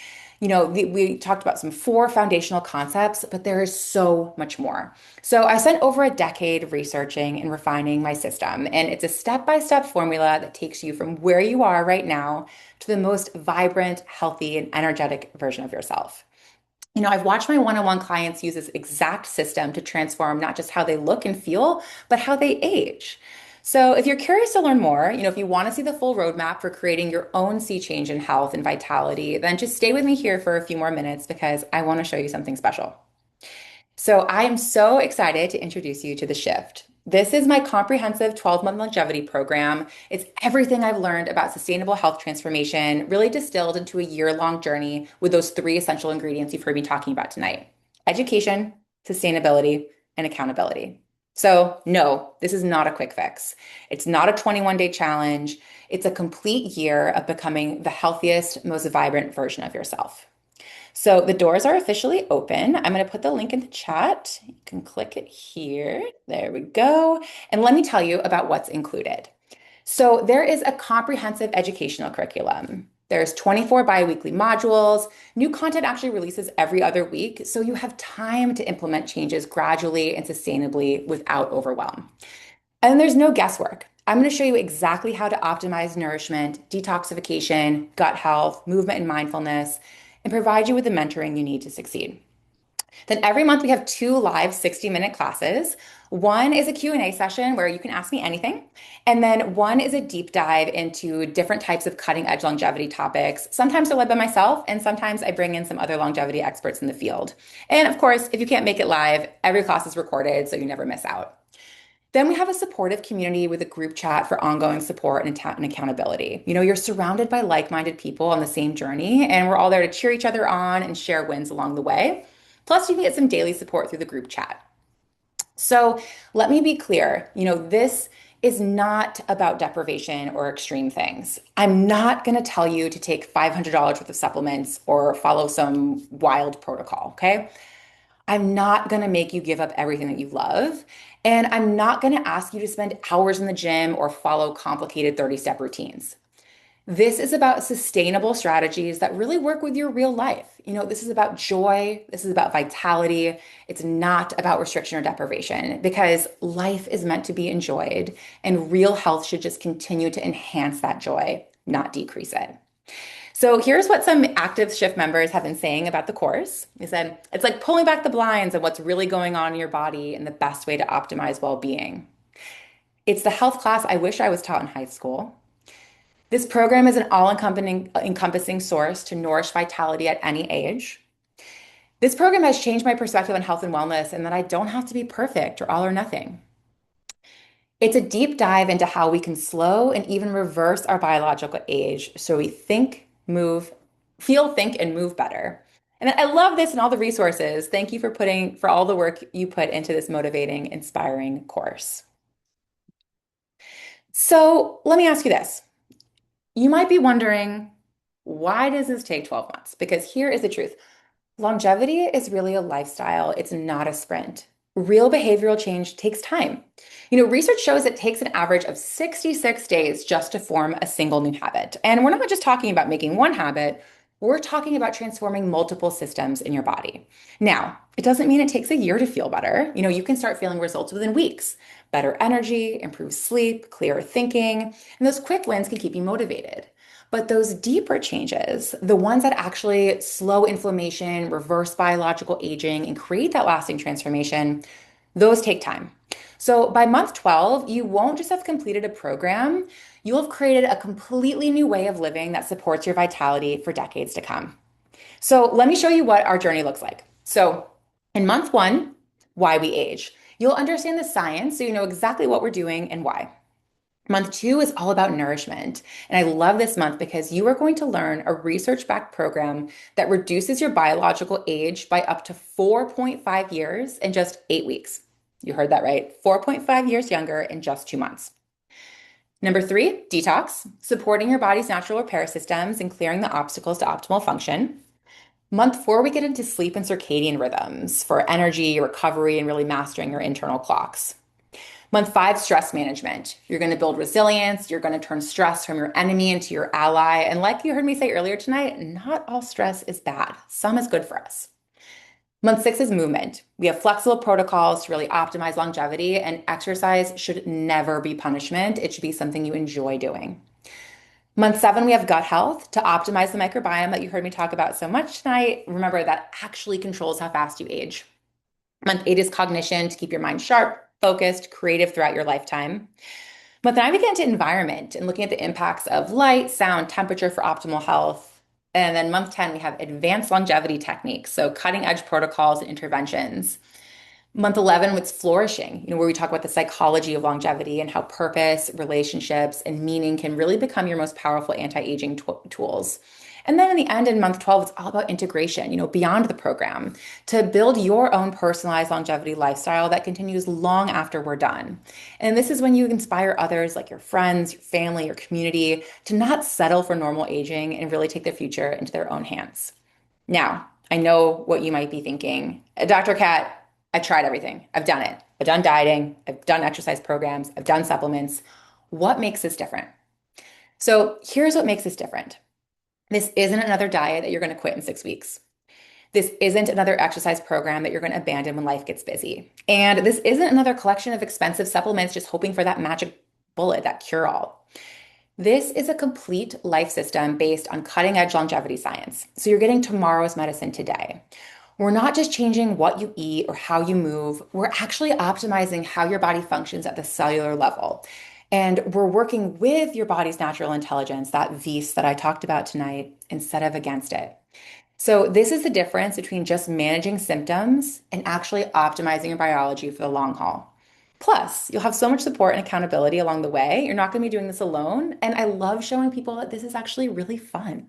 We talked about some 4 foundational concepts, but there is so much more. So, I spent over a decade researching and refining my system, and it's a step-by-step formula that takes you from where you are right now to the most vibrant, healthy, and energetic version of yourself. I've watched my one-on-one clients use this exact system to transform not just how they look and feel, but how they age. So if you're curious to learn more, if you want to see the full roadmap for creating your own sea change in health and vitality, then just stay with me here for a few more minutes because I want to show you something special. So I am so excited to introduce you to The Shift. This is my comprehensive 12-month longevity program. It's everything I've learned about sustainable health transformation, really distilled into a year-long journey with those 3 essential ingredients you've heard me talking about tonight: education, sustainability, and accountability. So, no, this is not a quick fix. It's not a 21-day challenge. It's a complete year of becoming the healthiest, most vibrant version of yourself. So the doors are officially open. I'm going to put the link in the chat. You can click it here. There we go. And let me tell you about what's included. So there is a comprehensive educational curriculum. There's 24 biweekly modules. New content actually releases every other week, so you have time to implement changes gradually and sustainably without overwhelm. And then there's no guesswork. I'm going to show you exactly how to optimize nourishment, detoxification, gut health, movement and mindfulness, and provide you with the mentoring you need to succeed. Then every month we have two live 60-minute classes. One is a Q&A session where you can ask me anything. And then one is a deep dive into different types of cutting edge longevity topics. Sometimes they're led by myself, and sometimes I bring in some other longevity experts in the field. And of course, if you can't make it live, every class is recorded so you never miss out. Then we have a supportive community with a group chat for ongoing support and accountability. You're surrounded by like-minded people on the same journey, and we're all there to cheer each other on and share wins along the way. Plus, you can get some daily support through the group chat. So let me be clear, this is not about deprivation or extreme things. I'm not going to tell you to take $500 worth of supplements or follow some wild protocol, okay? I'm not going to make you give up everything that you love. And I'm not going to ask you to spend hours in the gym or follow complicated 30-step routines. This is about sustainable strategies that really work with your real life. This is about joy. This is about vitality. It's not about restriction or deprivation because life is meant to be enjoyed and real health should just continue to enhance that joy, not decrease it. So here's what some active shift members have been saying about the course. They said, it's like pulling back the blinds on what's really going on in your body and the best way to optimize well-being. It's the health class I wish I was taught in high school. This program is an all-encompassing source to nourish vitality at any age. This program has changed my perspective on health and wellness and that I don't have to be perfect or all or nothing. It's a deep dive into how we can slow and even reverse our biological age so we think, and move better. And I love this and all the resources. Thank you for all the work you put into this motivating, inspiring course. So let me ask you this. You might be wondering, why does this take 12 months? Because here is the truth. Longevity is really a lifestyle. It's not a sprint. Real behavioral change takes time. Research shows it takes an average of 66 days just to form a single new habit. And we're not just talking about making one habit, we're talking about transforming multiple systems in your body. Now, it doesn't mean it takes a year to feel better. You can start feeling results within weeks. Better energy, improved sleep, clearer thinking, and those quick wins can keep you motivated. But those deeper changes, the ones that actually slow inflammation, reverse biological aging, and create that lasting transformation, those take time. So by month 12, you won't just have completed a program, you'll have created a completely new way of living that supports your vitality for decades to come. So let me show you what our journey looks like. So in month 1, why we age. You'll understand the science so you know exactly what we're doing and why. Month 2 is all about nourishment. And I love this month because you are going to learn a research-backed program that reduces your biological age by up to 4.5 years in just 8 weeks. You heard that right. 4.5 years younger in just 2 months. Number 3, detox, supporting your body's natural repair systems and clearing the obstacles to optimal function. Month 4, we get into sleep and circadian rhythms for energy, recovery, and really mastering your internal clocks. Month 5, stress management. You're going to build resilience. You're going to turn stress from your enemy into your ally. And like you heard me say earlier tonight, not all stress is bad. Some is good for us. Month 6 is movement. We have flexible protocols to really optimize longevity, and exercise should never be punishment. It should be something you enjoy doing. Month 7, we have gut health to optimize the microbiome that you heard me talk about so much tonight. Remember, that actually controls how fast you age. Month 8 is cognition to keep your mind sharp, focused, creative throughout your lifetime. Month 9, we get into environment and looking at the impacts of light, sound, temperature for optimal health. And then month 10, we have advanced longevity techniques, so cutting edge protocols and interventions. Month 11, it's flourishing, where we talk about the psychology of longevity and how purpose, relationships, and meaning can really become your most powerful anti-aging tools. And then in the end, in month 12, it's all about integration, beyond the program to build your own personalized longevity lifestyle that continues long after we're done. And this is when you inspire others like your friends, your family, your community to not settle for normal aging and really take the future into their own hands. Now, I know what you might be thinking. Dr. Kat, I've tried everything. I've done it. I've done dieting. I've done exercise programs. I've done supplements. What makes this different? So here's what makes this different. This isn't another diet that you're going to quit in 6 weeks. This isn't another exercise program that you're going to abandon when life gets busy. And this isn't another collection of expensive supplements just hoping for that magic bullet, that cure-all. This is a complete life system based on cutting-edge longevity science. So you're getting tomorrow's medicine today. We're not just changing what you eat or how you move, we're actually optimizing how your body functions at the cellular level. And we're working with your body's natural intelligence, that VIS that I talked about tonight, instead of against it. So, this is the difference between just managing symptoms and actually optimizing your biology for the long haul. Plus, you'll have so much support and accountability along the way. You're not going to be doing this alone. And I love showing people that this is actually really fun.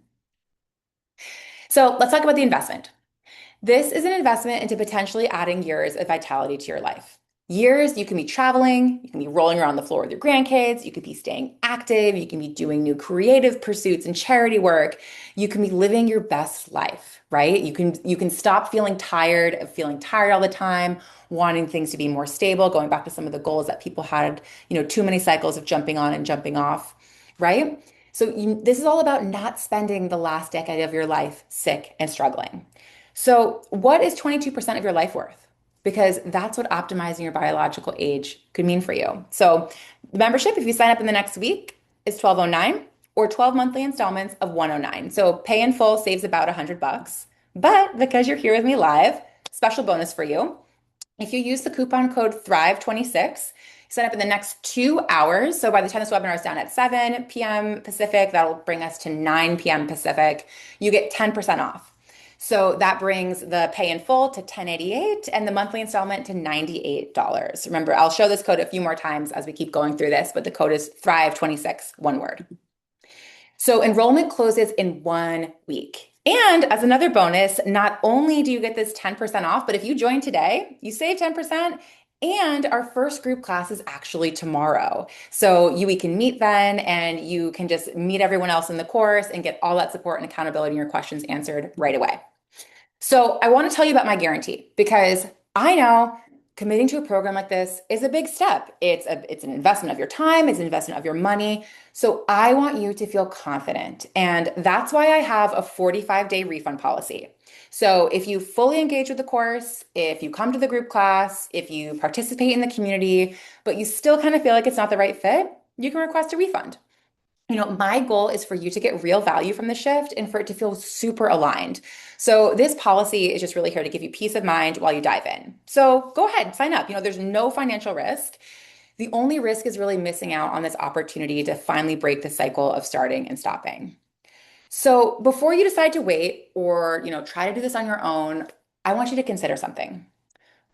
So, let's talk about the investment. This is an investment into potentially adding years of vitality to your life. Years you can be traveling, you can be rolling around the floor with your grandkids, you could be staying active, you can be doing new creative pursuits and charity work. You can be living your best life, right? You can stop feeling tired of feeling tired all the time, wanting things to be more stable, going back to some of the goals that people had, too many cycles of jumping on and jumping off, right? So this is all about not spending the last decade of your life sick and struggling. So, what is 22% of your life worth? Because that's what optimizing your biological age could mean for you. So, the membership, if you sign up in the next week, is 1209 or 12 monthly installments of 109. So, pay in full saves about 100 bucks. But because you're here with me live, special bonus for you. If you use the coupon code Thrive26, sign up in the next 2 hours. So by the time this webinar is done at 7 p.m. Pacific, that'll bring us to 9 p.m. Pacific. You get 10% off. So that brings the pay in full to 1088 and the monthly installment to $98. Remember, I'll show this code a few more times as we keep going through this, but the code is Thrive26, one word. So enrollment closes in 1 week. And as another bonus, not only do you get this 10% off, but if you join today, you save 10%. And our first group class is actually tomorrow. So we can meet then and you can just meet everyone else in the course and get all that support and accountability and your questions answered right away. So I want to tell you about my guarantee because I know committing to a program like this is a big step. It's an investment of your time, it's an investment of your money. So I want you to feel confident. And that's why I have a 45-day refund policy. So if you fully engage with the course, if you come to the group class, if you participate in the community, but you still kind of feel like it's not the right fit, you can request a refund. My goal is for you to get real value from the shift and for it to feel super aligned. So this policy is just really here to give you peace of mind while you dive in. So go ahead, sign up. There's no financial risk. The only risk is really missing out on this opportunity to finally break the cycle of starting and stopping. So before you decide to wait or, try to do this on your own, I want you to consider something.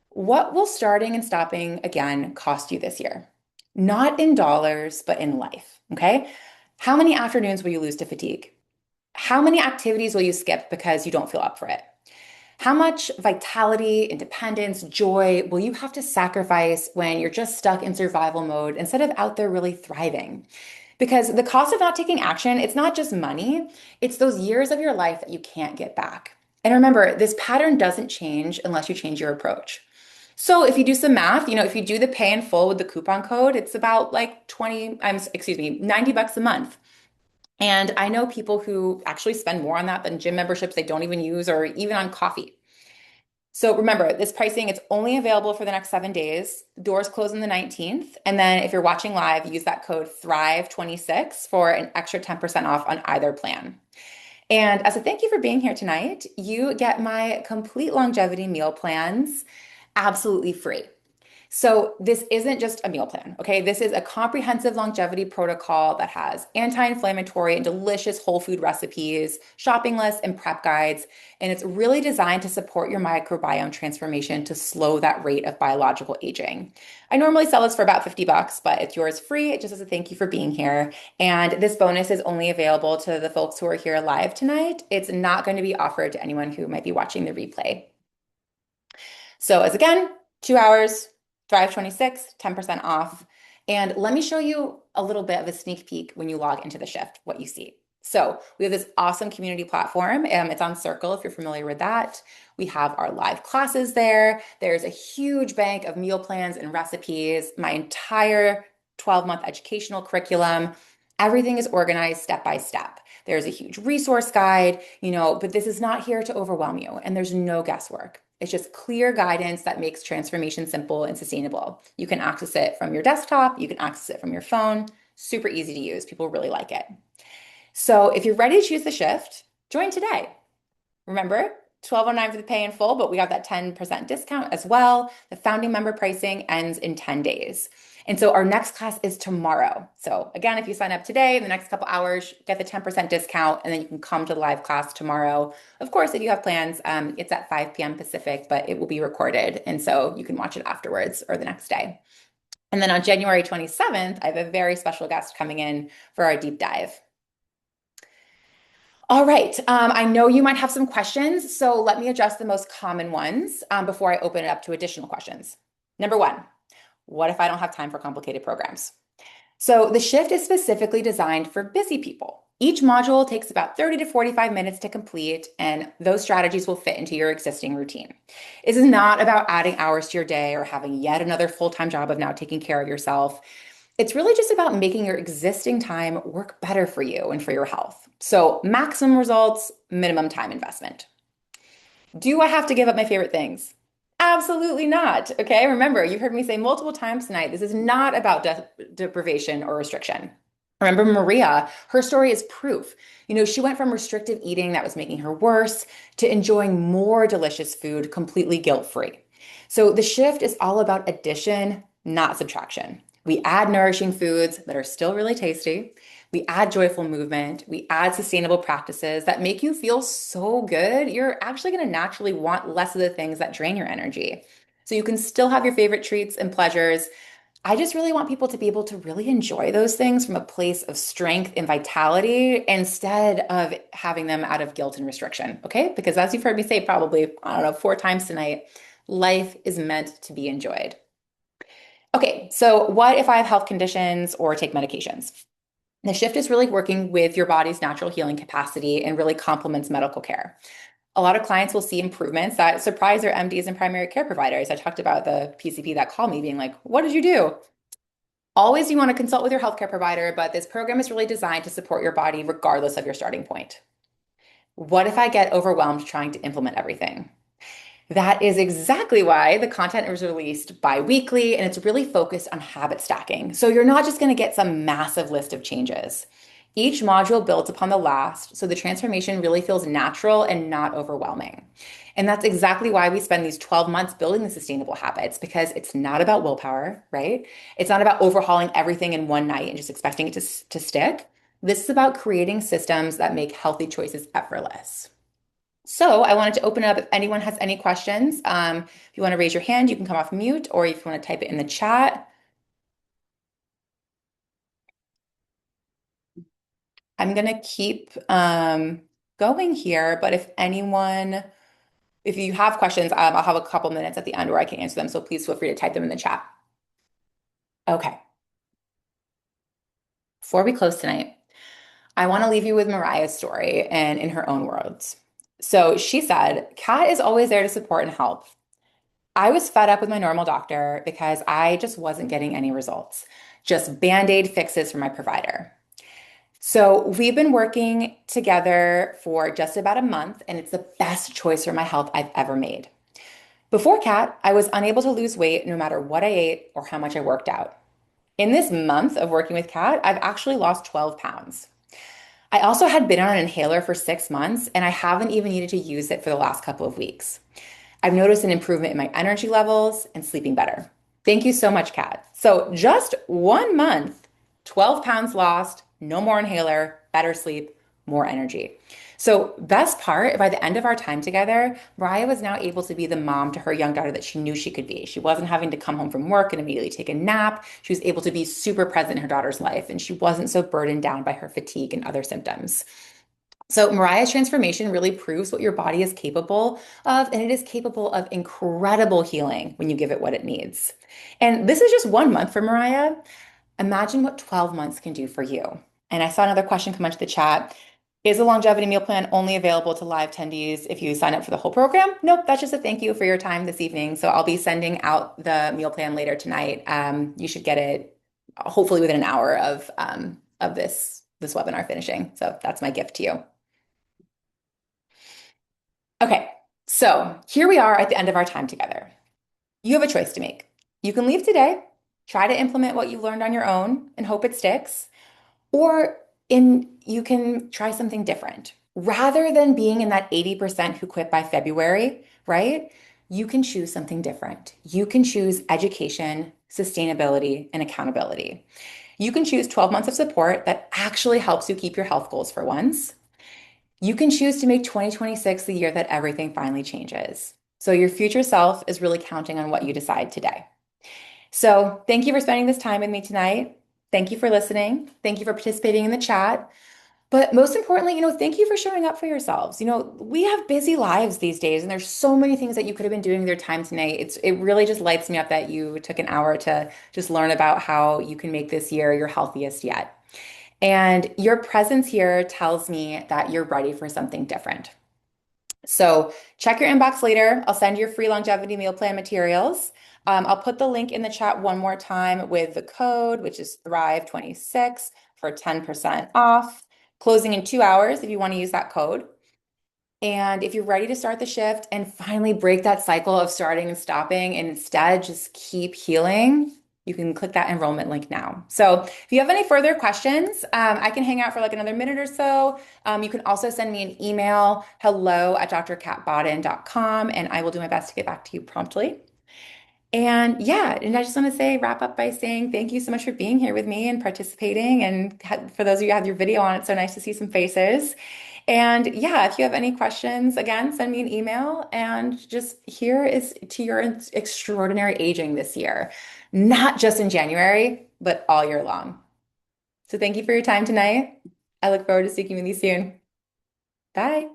What will starting and stopping again cost you this year? Not in dollars, but in life, okay? How many afternoons will you lose to fatigue? How many activities will you skip because you don't feel up for it? How much vitality, independence, joy will you have to sacrifice when you're just stuck in survival mode instead of out there really thriving? Because the cost of not taking action, it's not just money, it's those years of your life that you can't get back. And remember, this pattern doesn't change unless you change your approach. So if you do some math, if you do the pay in full with the coupon code, it's about like 90 bucks a month. And I know people who actually spend more on that than gym memberships they don't even use or even on coffee. So remember, this pricing, it's only available for the next 7 days. Doors close on the 19th. And then if you're watching live, use that code Thrive26 for an extra 10% off on either plan. And as a thank you for being here tonight, you get my complete longevity meal plans absolutely free. So this isn't just a meal plan, okay? This is a comprehensive longevity protocol that has anti-inflammatory and delicious whole food recipes, shopping lists, and prep guides. And it's really designed to support your microbiome transformation to slow that rate of biological aging. I normally sell this for about 50 bucks, but it's yours free, just as a thank you for being here. And this bonus is only available to the folks who are here live tonight. It's not going to be offered to anyone who might be watching the replay. So as again, 2 hours, Thrive26, 10% off. And let me show you a little bit of a sneak peek when you log into the shift, what you see. So we have this awesome community platform. It's on Circle if you're familiar with that. We have our live classes there. There's a huge bank of meal plans and recipes, my entire 12-month educational curriculum. Everything is organized step by step. There's a huge resource guide, but this is not here to overwhelm you, and there's no guesswork. It's just clear guidance that makes transformation simple and sustainable. You can access it from your desktop, you can access it from your phone. Super easy to use. People really like it. So if you're ready to choose the shift, join today. Remember, $12.09 for the pay in full, but we got that 10% discount as well. The founding member pricing ends in 10 days. And so our next class is tomorrow. So again, if you sign up today, in the next couple hours, get the 10% discount, and then you can come to the live class tomorrow. Of course, if you have plans, it's at 5 p.m. Pacific, but it will be recorded. And so you can watch it afterwards or the next day. And then on January 27th, I have a very special guest coming in for our deep dive. All right. I know you might have some questions, so let me address the most common ones before I open it up to additional questions. Number one, what if I don't have time for complicated programs? So the shift is specifically designed for busy people. Each module takes about 30 to 45 minutes to complete, and those strategies will fit into your existing routine. This is not about adding hours to your day or having yet another full-time job of now taking care of yourself. It's really just about making your existing time work better for you and for your health. So maximum results, minimum time investment. Do I have to give up my favorite things? Absolutely not. Okay. Remember, you've heard me say multiple times tonight, this is not about deprivation or restriction. Remember Maria, her story is proof. She went from restrictive eating that was making her worse to enjoying more delicious food completely guilt-free. So the shift is all about addition, not subtraction. We add nourishing foods that are still really tasty. We add joyful movement. We add sustainable practices that make you feel so good. You're actually going to naturally want less of the things that drain your energy. So you can still have your favorite treats and pleasures. I just really want people to be able to really enjoy those things from a place of strength and vitality instead of having them out of guilt and restriction. Okay. Because as you've heard me say probably, I don't know, 4 times tonight, life is meant to be enjoyed. Okay. So what if I have health conditions or take medications? The shift is really working with your body's natural healing capacity and really complements medical care. A lot of clients will see improvements that surprise their MDs and primary care providers. I talked about the PCP that called me being like, what did you do? Always you want to consult with your healthcare provider, but this program is really designed to support your body regardless of your starting point. What if I get overwhelmed trying to implement everything? That is exactly why the content is released bi-weekly and it's really focused on habit stacking. So you're not just going to get some massive list of changes. Each module builds upon the last, so the transformation really feels natural and not overwhelming. And that's exactly why we spend these 12 months building the sustainable habits, because it's not about willpower, right? It's not about overhauling everything in one night and just expecting it to stick. This is about creating systems that make healthy choices effortless. So I wanted to open it up if anyone has any questions. If you want to raise your hand, you can come off mute, or if you want to type it in the chat. I'm going to keep going here, but if you have questions, I'll have a couple minutes at the end where I can answer them. So please feel free to type them in the chat. Okay. Before we close tonight, I want to leave you with Mariah's story and in her own words. So she said, Kat is always there to support and help. I was fed up with my normal doctor because I just wasn't getting any results, just band-aid fixes from my provider. So we've been working together for just about a month, and it's the best choice for my health I've ever made. Before Kat, I was unable to lose weight no matter what I ate or how much I worked out. In this month of working with Kat, I've actually lost 12 pounds. I also had been on an inhaler for 6 months, and I haven't even needed to use it for the last couple of weeks. I've noticed an improvement in my energy levels and sleeping better. Thank you so much, Kat. So just 1 month, 12 pounds lost, no more inhaler, better sleep, more energy. So best part, by the end of our time together, Mariah was now able to be the mom to her young daughter that she knew she could be. She wasn't having to come home from work and immediately take a nap. She was able to be super present in her daughter's life, and she wasn't so burdened down by her fatigue and other symptoms. So Mariah's transformation really proves what your body is capable of, and it is capable of incredible healing when you give it what it needs. And this is just 1 month for Mariah. Imagine what 12 months can do for you. And I saw another question come into the chat. Is the longevity meal plan only available to live attendees if you sign up for the whole program? Nope, that's just a thank you for your time this evening. So I'll be sending out the meal plan later tonight. You should get it hopefully within an hour of this webinar finishing. So that's my gift to you. Okay, so here we are at the end of our time together. You have a choice to make. You can leave today, try to implement what you learned on your own and hope it sticks, or you can try something different. Rather than being in that 80% who quit by February, right? You can choose something different. You can choose education, sustainability, and accountability. You can choose 12 months of support that actually helps you keep your health goals for once. You can choose to make 2026 the year that everything finally changes. So your future self is really counting on what you decide today. So thank you for spending this time with me tonight. Thank you for listening. Thank you for participating in the chat. But most importantly, thank you for showing up for yourselves. We have busy lives these days, and there's so many things that you could have been doing with your time tonight. It really just lights me up that you took an hour to just learn about how you can make this year your healthiest yet. And your presence here tells me that you're ready for something different. So check your inbox later. I'll send your free longevity meal plan materials. I'll put the link in the chat one more time with the code, which is Thrive26 for 10% off, closing in 2 hours if you want to use that code. And if you're ready to start the shift and finally break that cycle of starting and stopping and instead just keep healing, you can click that enrollment link now. So if you have any further questions, I can hang out for like another minute or so. You can also send me an email, hello@drkatbodden.com, and I will do my best to get back to you promptly. And yeah, and I just want to wrap up by saying thank you so much for being here with me and participating. And for those of you who have your video on, it's so nice to see some faces. And yeah, if you have any questions, again, send me an email. And just here is to your extraordinary aging this year, not just in January, but all year long. So thank you for your time tonight. I look forward to speaking with you soon. Bye.